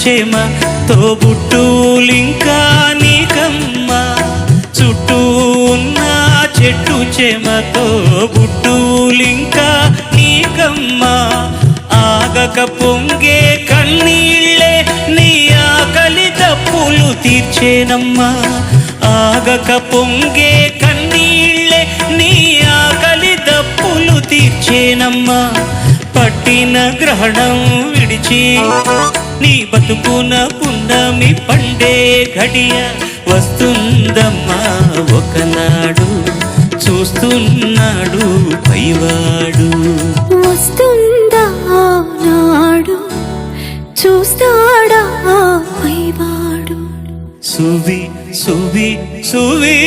చెమ తోబుట్టులింకా నీకమ్మ చుట్టూ ఉన్న చెట్టు చెమ తోబుట్టులింకా నీకమ్మ ఆగక పొంగే కన్నీళ్ళే నీ ఆకలి తప్పులు తీర్చేనమ్మా ఆగక పొంగే కన్నీళ్ళే నీ ఆకలి తప్పులు తీర్చేనమ్మా పట్టిన గ్రహణం విడిచి నీ బతుకున పున్నమి పండే ఘడియ వస్తుందమ్మా ఒకనాడు చూస్తున్నాడు పైవాడు వస్తుందా నాడు చూస్తాడా పైవాడు సువి సువి సువి